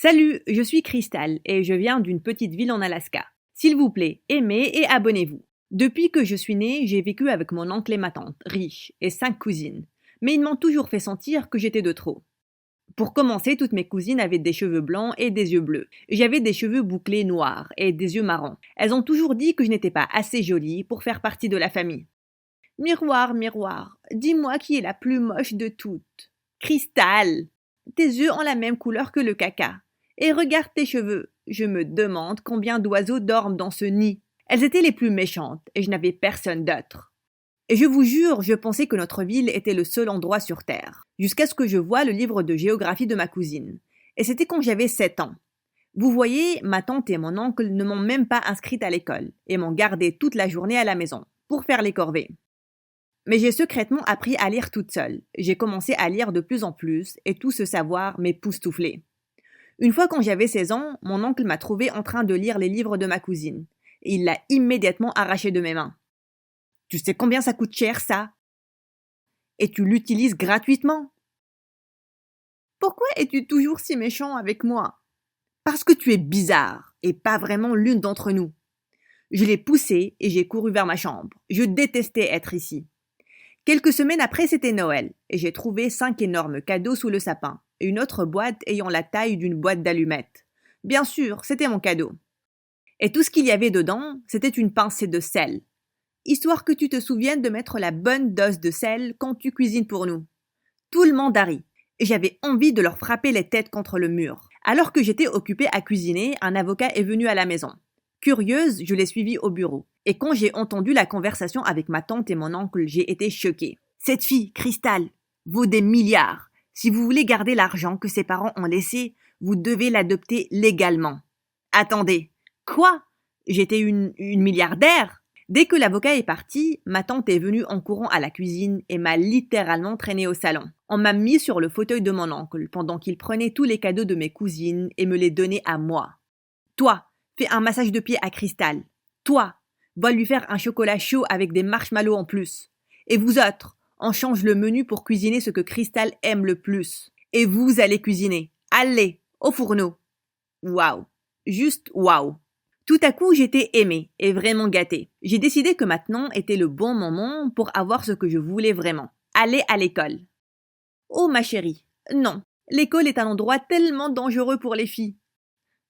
Salut, je suis Crystal et je viens d'une petite ville en Alaska. S'il vous plaît, aimez et abonnez-vous. Depuis que je suis née, j'ai vécu avec mon oncle et ma tante, riches, et 5 cousines. Mais ils m'ont toujours fait sentir que j'étais de trop. Pour commencer, toutes mes cousines avaient des cheveux blancs et des yeux bleus. J'avais des cheveux bouclés noirs et des yeux marrons. Elles ont toujours dit que je n'étais pas assez jolie pour faire partie de la famille. Miroir, miroir, dis-moi qui est la plus moche de toutes. Crystal, tes yeux ont la même couleur que le caca. Et regarde tes cheveux. Je me demande combien d'oiseaux dorment dans ce nid. Elles étaient les plus méchantes et je n'avais personne d'autre. Et je vous jure, je pensais que notre ville était le seul endroit sur Terre, jusqu'à ce que je voie le livre de géographie de ma cousine. Et c'était quand j'avais 7 ans. Vous voyez, ma tante et mon oncle ne m'ont même pas inscrite à l'école et m'ont gardée toute la journée à la maison, pour faire les corvées. Mais j'ai secrètement appris à lire toute seule. J'ai commencé à lire de plus en plus et tout ce savoir m'époustouflait. Une fois quand j'avais 16 ans, mon oncle m'a trouvé en train de lire les livres de ma cousine. Et il l'a immédiatement arraché de mes mains. Tu sais combien ça coûte cher, ça? Et tu l'utilises gratuitement. Pourquoi es-tu toujours si méchant avec moi? Parce que tu es bizarre et pas vraiment l'une d'entre nous. Je l'ai poussé et j'ai couru vers ma chambre. Je détestais être ici. Quelques semaines après, c'était Noël, et j'ai trouvé 5 énormes cadeaux sous le sapin, et une autre boîte ayant la taille d'une boîte d'allumettes. Bien sûr, c'était mon cadeau. Et tout ce qu'il y avait dedans, c'était une pincée de sel. Histoire que tu te souviennes de mettre la bonne dose de sel quand tu cuisines pour nous. Tout le monde a ri, et j'avais envie de leur frapper les têtes contre le mur. Alors que j'étais occupée à cuisiner, un avocat est venu à la maison. Curieuse, je l'ai suivi au bureau. Et quand j'ai entendu la conversation avec ma tante et mon oncle, j'ai été choquée. Cette fille, Crystal, vaut des milliards. Si vous voulez garder l'argent que ses parents ont laissé, vous devez l'adopter légalement. Attendez, quoi? J'étais une milliardaire? Dès que l'avocat est parti, ma tante est venue en courant à la cuisine et m'a littéralement traînée au salon. On m'a mis sur le fauteuil de mon oncle pendant qu'il prenait tous les cadeaux de mes cousines et me les donnait à moi. Toi, fais un massage de pied à Crystal. Toi, va lui faire un chocolat chaud avec des marshmallows en plus. Et vous autres, on change le menu pour cuisiner ce que Crystal aime le plus. Et vous allez cuisiner. Allez, au fourneau. Waouh. Juste waouh. Tout à coup, j'étais aimée et vraiment gâtée. J'ai décidé que maintenant était le bon moment pour avoir ce que je voulais vraiment. Aller à l'école. Oh ma chérie, non. L'école est un endroit tellement dangereux pour les filles.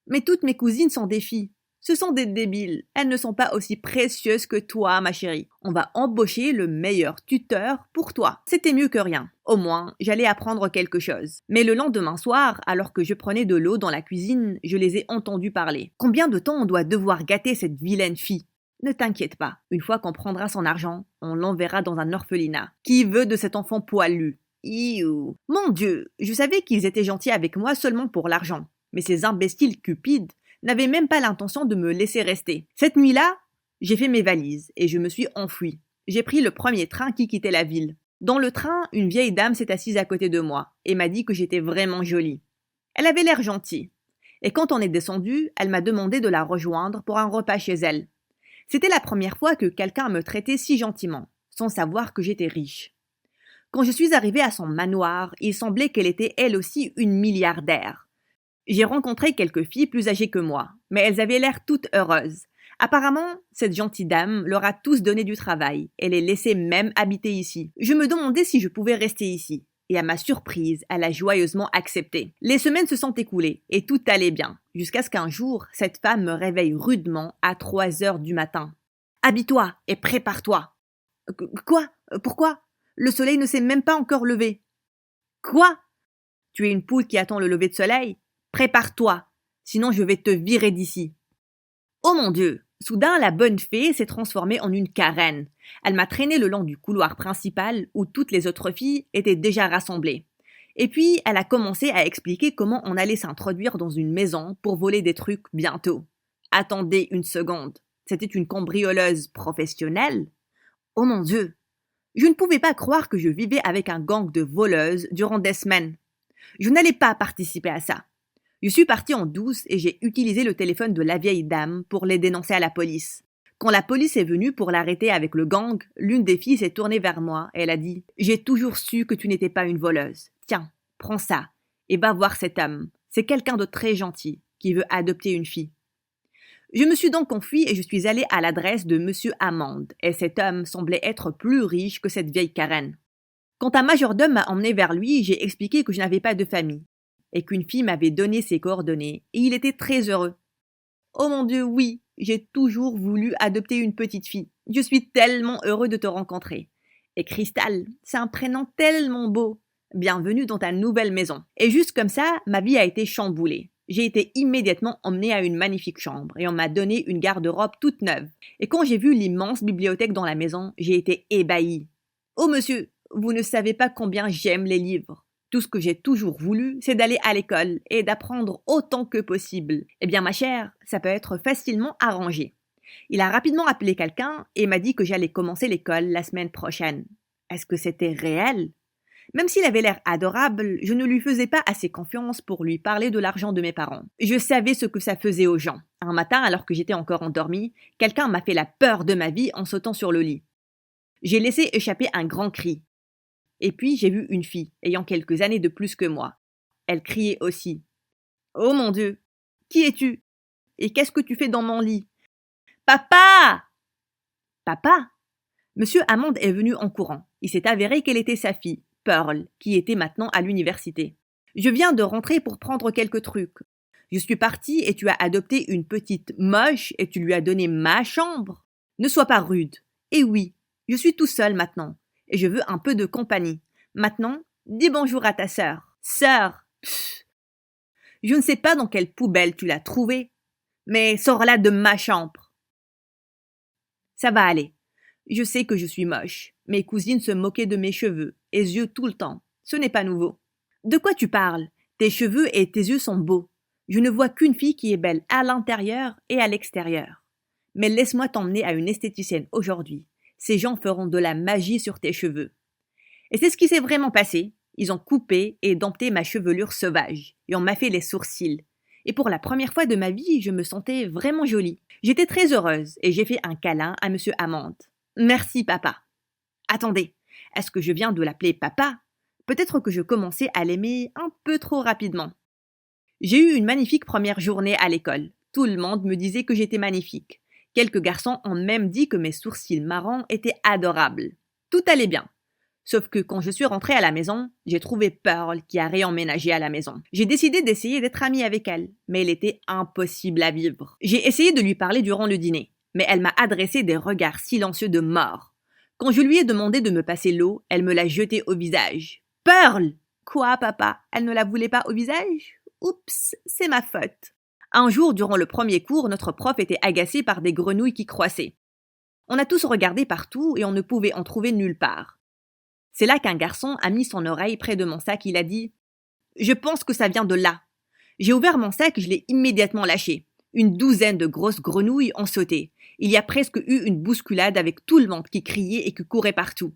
Mais toutes mes cousines sont des filles. Ce sont des débiles. Elles ne sont pas aussi précieuses que toi, ma chérie. On va embaucher le meilleur tuteur pour toi. C'était mieux que rien. Au moins, j'allais apprendre quelque chose. Mais le lendemain soir, alors que je prenais de l'eau dans la cuisine, je les ai entendus parler. Combien de temps on doit devoir gâter cette vilaine fille? Ne t'inquiète pas. Une fois qu'on prendra son argent, on l'enverra dans un orphelinat. Qui veut de cet enfant poilu? Iou. Mon Dieu, je savais qu'ils étaient gentils avec moi seulement pour l'argent. Mais ces imbéciles cupides n'avaient même pas l'intention de me laisser rester. Cette nuit-là, j'ai fait mes valises et je me suis enfuie. J'ai pris le premier train qui quittait la ville. Dans le train, une vieille dame s'est assise à côté de moi et m'a dit que j'étais vraiment jolie. Elle avait l'air gentille. Et quand on est descendu, elle m'a demandé de la rejoindre pour un repas chez elle. C'était la première fois que quelqu'un me traitait si gentiment, sans savoir que j'étais riche. Quand je suis arrivée à son manoir, il semblait qu'elle était elle aussi une milliardaire. J'ai rencontré quelques filles plus âgées que moi, mais elles avaient l'air toutes heureuses. Apparemment, cette gentille dame leur a tous donné du travail et les laissait même habiter ici. Je me demandais si je pouvais rester ici. Et à ma surprise, elle a joyeusement accepté. Les semaines se sont écoulées et tout allait bien, jusqu'à ce qu'un jour, cette femme me réveille rudement à 3 heures du matin. « Habille-toi et prépare-toi !»« Quoi? Pourquoi? Le soleil ne s'est même pas encore levé. »« Quoi? Tu es une poule qui attend le lever de soleil? Prépare-toi, sinon je vais te virer d'ici. » Oh mon Dieu! Soudain, la bonne fée s'est transformée en une carène. Elle m'a traînée le long du couloir principal où toutes les autres filles étaient déjà rassemblées. Et puis, elle a commencé à expliquer comment on allait s'introduire dans une maison pour voler des trucs bientôt. Attendez une seconde. C'était une cambrioleuse professionnelle? Oh mon Dieu! Je ne pouvais pas croire que je vivais avec un gang de voleuses durant des semaines. Je n'allais pas participer à ça. Je suis partie en douce et j'ai utilisé le téléphone de la vieille dame pour les dénoncer à la police. Quand la police est venue pour l'arrêter avec le gang, l'une des filles s'est tournée vers moi et elle a dit « J'ai toujours su que tu n'étais pas une voleuse. Tiens, prends ça et va voir cet homme. C'est quelqu'un de très gentil qui veut adopter une fille. Je me suis donc enfuie et je suis allée à l'adresse de Monsieur Hammond, et cet homme semblait être plus riche que cette vieille Karen. Quand un majordome m'a emmené vers lui, j'ai expliqué que je n'avais pas de famille, et qu'une fille m'avait donné ses coordonnées, et il était très heureux. Oh mon Dieu, oui, j'ai toujours voulu adopter une petite fille. Je suis tellement heureux de te rencontrer. Et Crystal, c'est un prénom tellement beau. Bienvenue dans ta nouvelle maison. Et juste comme ça, ma vie a été chamboulée. J'ai été immédiatement emmenée à une magnifique chambre et on m'a donné une garde-robe toute neuve. Et quand j'ai vu l'immense bibliothèque dans la maison, j'ai été ébahie. Oh monsieur, vous ne savez pas combien j'aime les livres. Tout ce que j'ai toujours voulu, c'est d'aller à l'école et d'apprendre autant que possible. Eh bien ma chère, ça peut être facilement arrangé. Il a rapidement appelé quelqu'un et m'a dit que j'allais commencer l'école la semaine prochaine. Est-ce que c'était réel ? Même s'il avait l'air adorable, je ne lui faisais pas assez confiance pour lui parler de l'argent de mes parents. Je savais ce que ça faisait aux gens. Un matin, alors que j'étais encore endormie, quelqu'un m'a fait la peur de ma vie en sautant sur le lit. J'ai laissé échapper un grand cri. Et puis j'ai vu une fille, ayant quelques années de plus que moi. Elle criait aussi. « Oh mon Dieu, qui es-tu ? Et qu'est-ce que tu fais dans mon lit ? Papa !» Papa ? Monsieur Hammond est venu en courant. Il s'est avéré qu'elle était sa fille, Pearl, qui était maintenant à l'université. Je viens de rentrer pour prendre quelques trucs. Je suis partie et tu as adopté une petite moche et tu lui as donné ma chambre. Ne sois pas rude. Et oui, je suis tout seul maintenant. Et je veux un peu de compagnie. Maintenant, dis bonjour à ta sœur. Sœur, pfff. Je ne sais pas dans quelle poubelle tu l'as trouvée, mais sors-la de ma chambre. Ça va aller. Je sais que je suis moche. Mes cousines se moquaient de mes cheveux et yeux tout le temps. Ce n'est pas nouveau. De quoi tu parles ? Tes cheveux et tes yeux sont beaux. Je ne vois qu'une fille qui est belle à l'intérieur et à l'extérieur. Mais laisse-moi t'emmener à une esthéticienne aujourd'hui. Ces gens feront de la magie sur tes cheveux. Et c'est ce qui s'est vraiment passé. Ils ont coupé et dompté ma chevelure sauvage et on m'a fait les sourcils. Et pour la première fois de ma vie, je me sentais vraiment jolie. J'étais très heureuse et j'ai fait un câlin à Monsieur Hammond. Merci, papa. Attendez, est-ce que je viens de l'appeler papa ? Peut-être que je commençais à l'aimer un peu trop rapidement. J'ai eu une magnifique première journée à l'école. Tout le monde me disait que j'étais magnifique. Quelques garçons ont même dit que mes sourcils marrons étaient adorables. Tout allait bien. Sauf que quand je suis rentrée à la maison, j'ai trouvé Pearl qui a réemménagé à la maison. J'ai décidé d'essayer d'être amie avec elle, mais elle était impossible à vivre. J'ai essayé de lui parler durant le dîner, mais elle m'a adressé des regards silencieux de mort. Quand je lui ai demandé de me passer l'eau, elle me l'a jetée au visage. « Pearl !»« Quoi, papa ? Elle ne la voulait pas au visage ? Oups, c'est ma faute. » Un jour, durant le premier cours, notre prof était agacé par des grenouilles qui croissaient. On a tous regardé partout et on ne pouvait en trouver nulle part. C'est là qu'un garçon a mis son oreille près de mon sac. Il a dit « Je pense que ça vient de là. » J'ai ouvert mon sac et je l'ai immédiatement lâché. Une douzaine de grosses grenouilles ont sauté. Il y a presque eu une bousculade avec tout le monde qui criait et qui courait partout.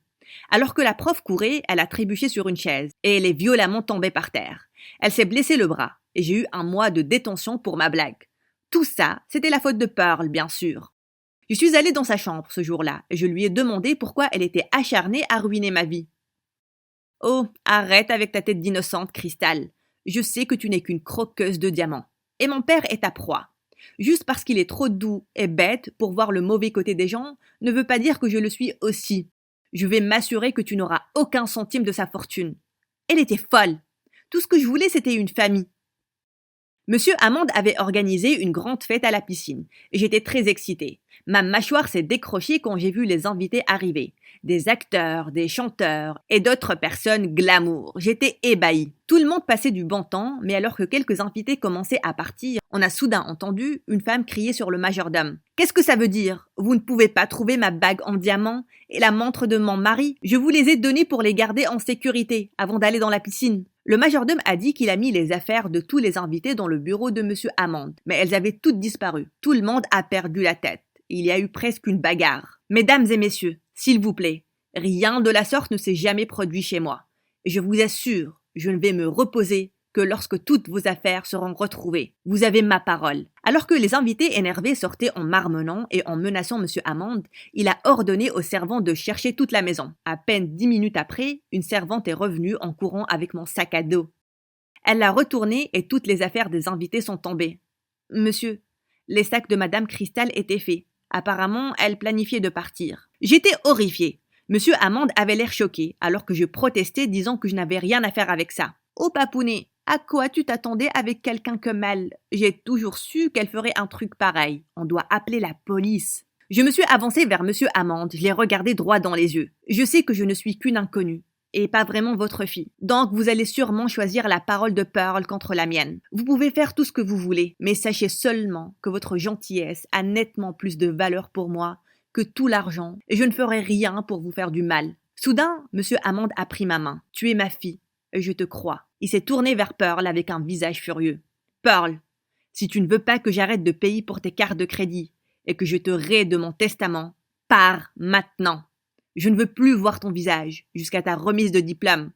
Alors que la prof courait, elle a trébuché sur une chaise et elle est violemment tombée par terre. Elle s'est blessé le bras et j'ai eu un mois de détention pour ma blague. Tout ça, c'était la faute de Pearl, bien sûr. Je suis allée dans sa chambre ce jour-là et je lui ai demandé pourquoi elle était acharnée à ruiner ma vie. « Oh, arrête avec ta tête d'innocente, Crystal. Je sais que tu n'es qu'une croqueuse de diamants. Et mon père est ta proie. Juste parce qu'il est trop doux et bête pour voir le mauvais côté des gens ne veut pas dire que je le suis aussi. Je vais m'assurer que tu n'auras aucun centime de sa fortune. » Elle était folle. Tout ce que je voulais, c'était une famille. Monsieur Hammond avait organisé une grande fête à la piscine et j'étais très excitée. Ma mâchoire s'est décrochée quand j'ai vu les invités arriver. Des acteurs, des chanteurs et d'autres personnes glamour. J'étais ébahie. Tout le monde passait du bon temps, mais alors que quelques invités commençaient à partir, on a soudain entendu une femme crier sur le majordome. « Qu'est-ce que ça veut dire ? Vous ne pouvez pas trouver ma bague en diamant et la montre de mon mari ? Je vous les ai données pour les garder en sécurité avant d'aller dans la piscine. » Le majordome a dit qu'il a mis les affaires de tous les invités dans le bureau de Monsieur Hammond, mais elles avaient toutes disparu. Tout le monde a perdu la tête. Il y a eu presque une bagarre. Mesdames et messieurs, s'il vous plaît, rien de la sorte ne s'est jamais produit chez moi. Et je vous assure, je ne vais me reposer que lorsque toutes vos affaires seront retrouvées. Vous avez ma parole. Alors que les invités énervés sortaient en marmonnant et en menaçant Monsieur Hammond, il a ordonné aux servantes de chercher toute la maison. À peine 10 minutes après, une servante est revenue en courant avec mon sac à dos. Elle l'a retourné et toutes les affaires des invités sont tombées. Monsieur, les sacs de Madame Cristal étaient faits. Apparemment, elle planifiait de partir. J'étais horrifiée. Monsieur Hammond avait l'air choqué, alors que je protestais disant que je n'avais rien à faire avec ça. Oh papounet, à quoi tu t'attendais avec quelqu'un comme elle? J'ai toujours su qu'elle ferait un truc pareil. On doit appeler la police. Je me suis avancée vers Monsieur Hammond, je l'ai regardé droit dans les yeux. Je sais que je ne suis qu'une inconnue, et pas vraiment votre fille. Donc vous allez sûrement choisir la parole de Pearl contre la mienne. Vous pouvez faire tout ce que vous voulez, mais sachez seulement que votre gentillesse a nettement plus de valeur pour moi que tout l'argent, et je ne ferai rien pour vous faire du mal. Soudain, Monsieur Hammond a pris ma main. Tu es ma fille, et je te crois. Il s'est tourné vers Pearl avec un visage furieux. Pearl, si tu ne veux pas que j'arrête de payer pour tes cartes de crédit, et que je te raie de mon testament, pars maintenant. Je ne veux plus voir ton visage jusqu'à ta remise de diplôme.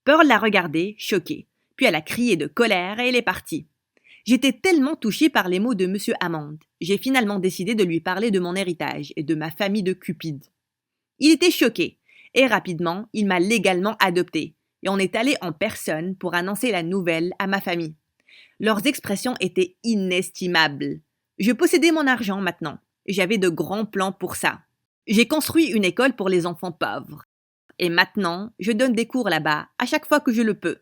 Pearl l'a regardé, choquée, puis elle a crié de colère et elle est partie. J'étais tellement touchée par les mots de Monsieur Hammond. J'ai finalement décidé de lui parler de mon héritage et de ma famille de Cupid. Il était choqué, et rapidement, il m'a légalement adoptée, et on est allé en personne pour annoncer la nouvelle à ma famille. Leurs expressions étaient inestimables. Je possédais mon argent maintenant, et j'avais de grands plans pour ça. J'ai construit une école pour les enfants pauvres. Et maintenant, je donne des cours là-bas à chaque fois que je le peux.